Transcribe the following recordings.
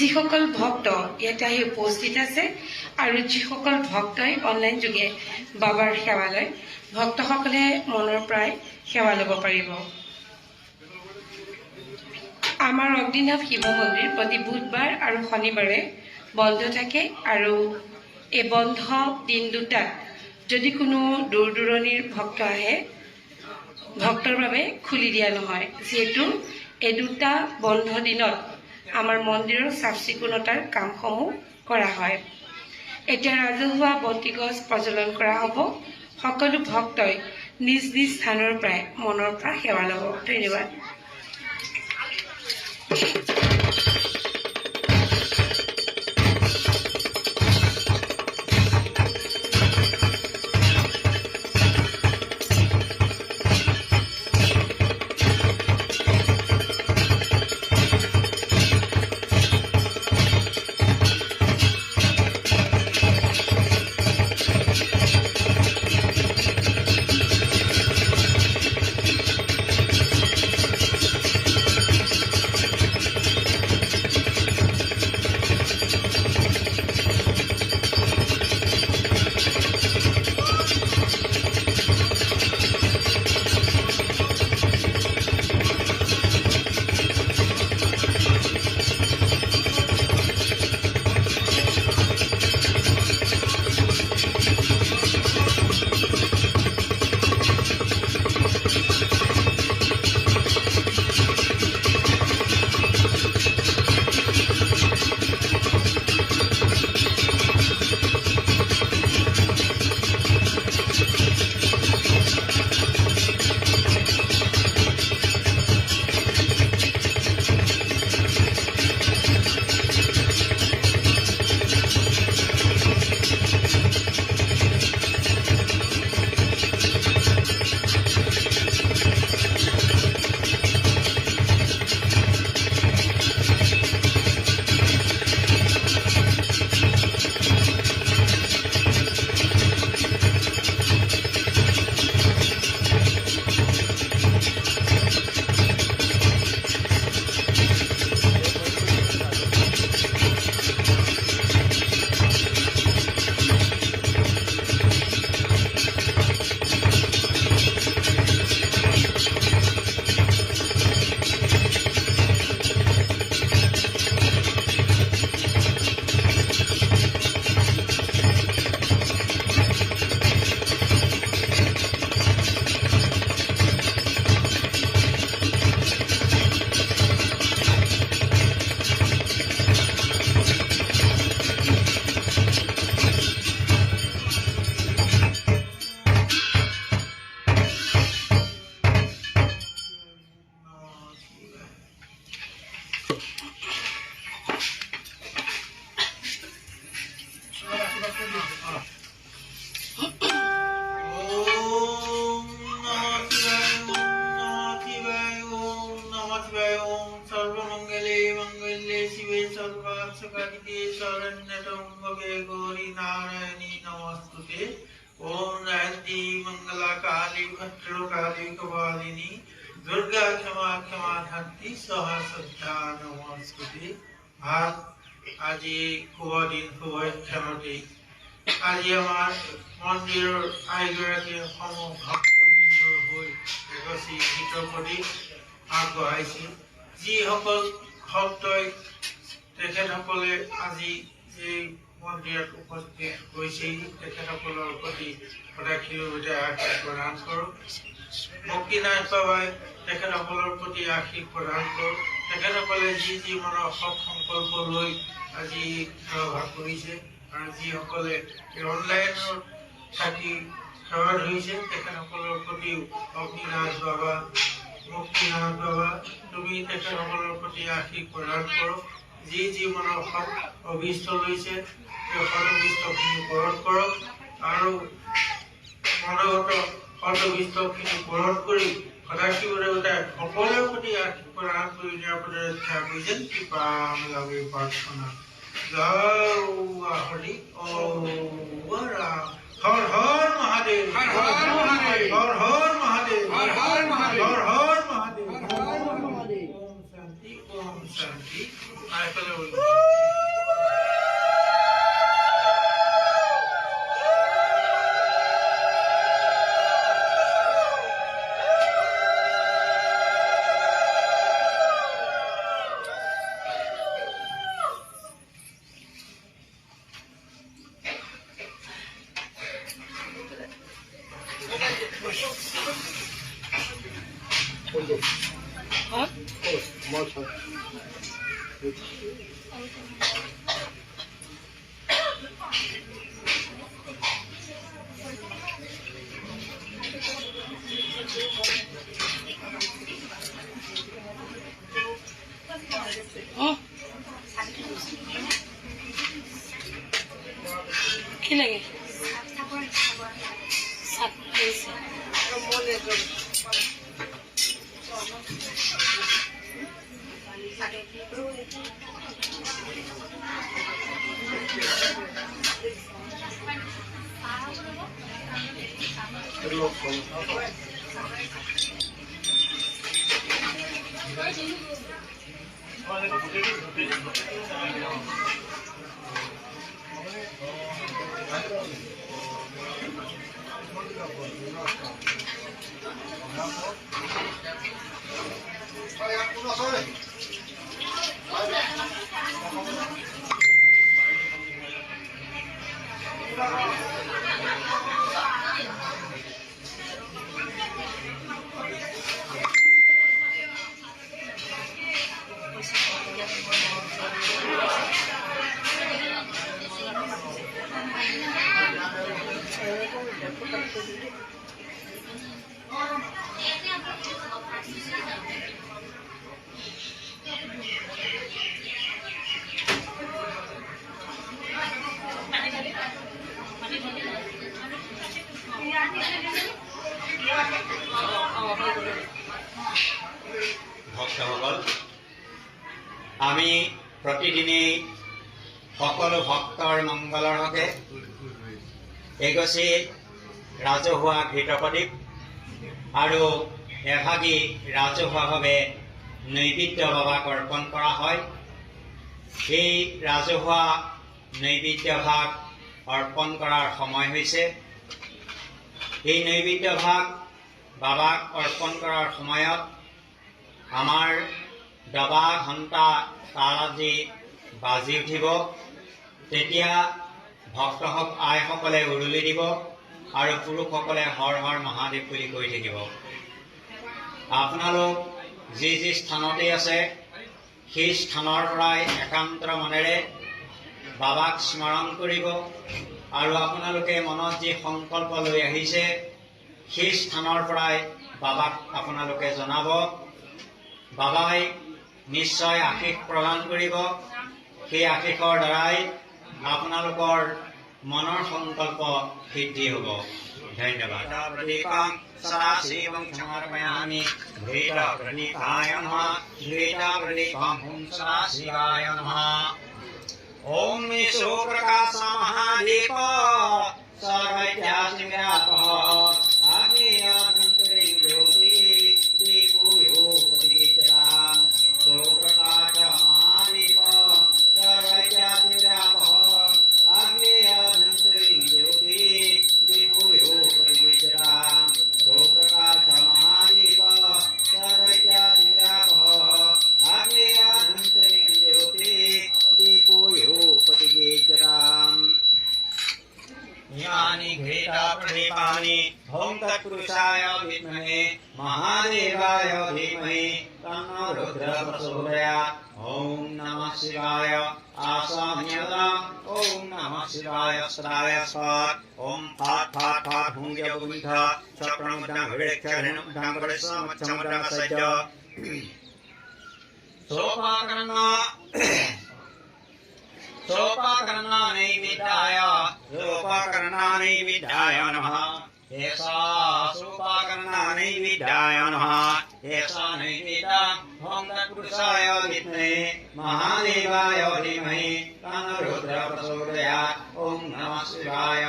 যিসকল ভক্ত ইয়াতে আহি উপস্থিত আছে আৰু যিসকল ভক্তই অনলাইন যোগে বাবাৰ সেৱা লয়, ভক্তসকলে মনৰ পৰাই সেৱা ল'ব পাৰিব। আমাৰ অগ্নিনাভ শিৱ মন্দিৰ প্ৰতি বুধবাৰ আৰু শনিবাৰে বন্ধ থাকে আৰু এই বন্ধ দিন দুটাত যদি কোনো দূৰ দূৰণিৰ ভক্ত আহে, ভক্তৰ বাবে খুলি দিয়া নহয়, যিহেতু এই দুটা বন্ধ দিনত আমাৰ মন্দিৰৰ চাফ চিকুণতাৰ কামসমূহ কৰা হয়। এতিয়া ৰাজহুৱা বন্তিগছ প্ৰজ্বলন কৰা হ'ব। সকলো ভক্তই নিজ নিজ স্থানৰ পৰাই মনৰ পৰা সেৱা ল'ব। ধন্যবাদ। ओम राजी मंगला काली भद्रकाली कपालिनी दुर्गा क्षमा क्षमा धरती सहा सज्जा नमस्ते। ভাত আজি শুভ দিন শুভ ক্ষমতি। আজি আমাৰ মন্দিৰৰ আইগৰাকী সমূহ ভক্তবৃন্দৰ হৈ এগছি গীতৰ প্ৰতি আগবঢ়াইছে। যিসকল ভক্তই তেখেতসকলে আজি এই মন্দিৰত উপস্থিত হৈছেহি, তেখেতসকলৰ প্ৰতি সদাশীলভাৱে আশীষ প্ৰদান কৰক। মুক্তিনাথ বাবাই তেখেতসকলৰ প্ৰতি আশীষ প্ৰদান কৰক। তেখেতসকলে যি যি মনৰ সৎ সংকল্প লৈ আজি সেৱা কৰিছে আৰু যিসকলে অনলাইনত থাকি সেৱা ধৰিছে, তেখেতসকলৰ প্ৰতিও অগ্নিনাথ বাবা, মুক্তিনাথ বাবা, তুমি তেখেতসকলৰ প্ৰতি আশীষ প্ৰদান কৰক। যি যি মনৰ সৎ অভিষ্ট লৈছে, সেই সৎ অভিষ্টখিনি পূৰণ কৰক আৰু মনোগত সৎ অভিষ্টখিনি পূৰণ কৰি সদাশিৱদেৱতাই সকলোৰে প্ৰতি আশীষ প্ৰদান কৰি নিৰাপদে ৰক্ষা কৰিছে কৃপা লাগে প্ৰাৰ্থনা। জয় হৰি ও রাম। হর হর মহাদেব, হর হর মহাদেব, হর হর মহাদেব, হর হর মহাদেব, হর হর মহাদেব, হর হর মহাদেব। ওম শান্তি, ওম শান্তি। আয় কি লাগে ভক্তসকল, আমি প্ৰতিদিনেই সকলো ভক্তৰ মংগলৰ হকে এগছি ৰাজহুৱা ঘৃতপ্ৰদীপ আৰু এভাগী ৰাজহুৱাভাৱে নৈবেদ্য বাবাক অৰ্পণ কৰা হয়। এই ৰাজহুৱা নৈবেদ্য ভাগ অৰ্পণ কৰাৰ সময় হৈছে। এই নৈবেদ্য ভাগ বাবাক অৰ্পণ কৰাৰ সময়ত আমাৰ দবা ঘণ্টা তালাজি বাজি উঠিব। তেতিয়া ভক্ত আইসকলে উৰুলি দিব আৰু পুৰুষসকলে হৰ হৰ মহাদেৱ বুলি কৈ থাকিব। আপোনালোক যি যি স্থানতে আছে সেই স্থানৰ পৰাই একান্ত মনেৰে বাবাক স্মৰণ কৰিব আৰু আপোনালোকে মনত যি সংকল্প লৈ আহিছে সেই স্থানৰ পৰাই বাবাক আপোনালোকে জনাব। বাবাই নিশ্চয় আশীষ প্ৰদান কৰিব। সেই আশীষৰ দ্বাৰাই আপোনালোকৰ মনৰ সংকল্প সিদ্ধি হ'ব। ধন্যবাদ। প্ৰদীপং সদাশিৱং সমৰ্পয়ামি। ঘৃত প্ৰদীপায় নমঃ। ঘৃত প্ৰদীপং সদাশিৱায় নমঃ। ওম সুপ্রকাশ মহাদীপ সর্বৈত্যাসিংরাপঃ আগ্নেয়াভ্যন্তরে জ্যোতি দীপূয়ো প্রতিগীতরাম। সুপ্রকাশ মহাদীপ সর্বৈত্যাসিংরাপঃ আগ্নেয়াভ্যন্তরে জ্যোতি দীপূয়ো প্রতিগীতরাম। সুপ্রকাশ মহাদীপ সর্বৈত্যাসিংরাপঃ আগ্নেয়াভ্যন্তরে জ্যোতি दीपूयो प्रतिगीतराम। यानि घृता प्रदीपानि ओम तत्पुरुषाय विद्महे महादेवाय धीमहि तन्नो रुद्रः प्रचोदयात्। ओम नमः शिवाय आसाम्यदम्। ओम नमः शिवाय सदाय स्वात्। ओम फाट फाट फाट भुंग्य बुंध चक्रमुद्रां विवेक्षणं धांगरेशमच्छमुद्रां सज्ज सोपाकर्णा सोपाकर्णानैवेद्याय नमः। एषा सोपाकर्णानैवेद्याय नमः। एषा नैवेद्यं ओम तत्पुरुषाय विद्महे महादेवाय धीमहि तन्नो रुद्रः प्रचोदयात्। ओम नमः शिवाय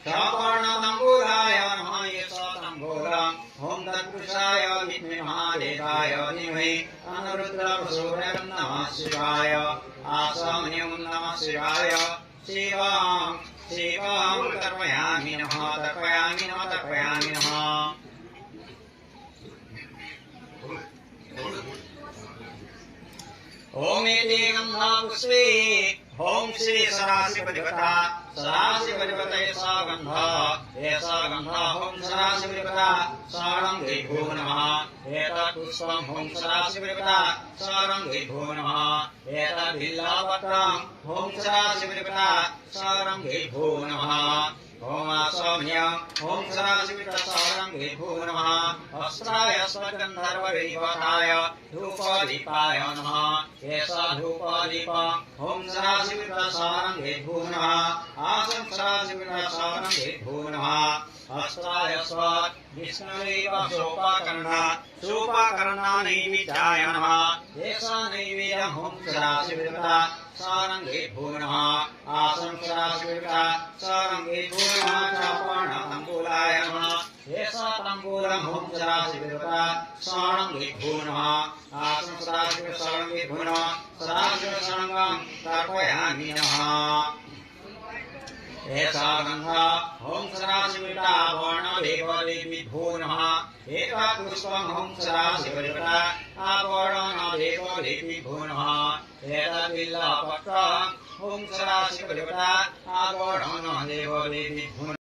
सपर्णतम्बूराय नमः। एषा तम्बूरम् ओम तत्पुरुषाय विद्महे महादेवाय धीमहि तन्नो रुद्रः प्रचोदयात्। नमः शिवाय आसाम्यं नमः शिवाय शिवां शिवां तर्पयामि नमः तर्पयामि नमः तर्पयामि नमः। ओम इति गंधा पुष्पे ओम श्री सदाशिवदेवता सदाशिवदेवताय सा गंधा ऐसा गंधा ओम सदाशिवदेवता सारंगे भो नमः एतत् पुष्पम् ओम सदाशिवदेवता सारंगे भो नमः एतत् बिल्वपत्रम् ओम सदाशिवदेवता सारंगे भो नमः ओम सौम्यम् ओम सदाशिवदेवता सारंगे भो नमः अस्त्राय स्वगन्धर्वदेवताय धूपदीपाय नमः ऐसा धूपदीप ओम सदाशिवदेवता सारंगे भो नमः आसन् सदाशिवदेवता सारंगे भो नमः अस्त्राय स्वात् विष्णुदेव सोपाकर्णा नैवेद्याय नमः ऐसा नैवेद्यम् ओम सदाशिवदेवता सारंगे भो नमः आसन् सदाशिवदेवता सारंगे भो नमः चापणताम्बूलाय नमः ऐसा ताम्बूलम् ओम सदाशिवदेवता सारंगे भो नमः आसन् सदाशिवदेवता सारंगे भो नमः सदाशिवसारंगं तर्पयामि नमः ऐसा गंधा ओम सदाशिवदेवता वर्णदेवदेवी भो नमः एतत् पुष्पम् ओम सदाशिवदेवता वर्णदेवदेवी भो नमः एतत् बिल्वपत्रम् ओम सदाशिवदेवता वर्णदेवदेवी भो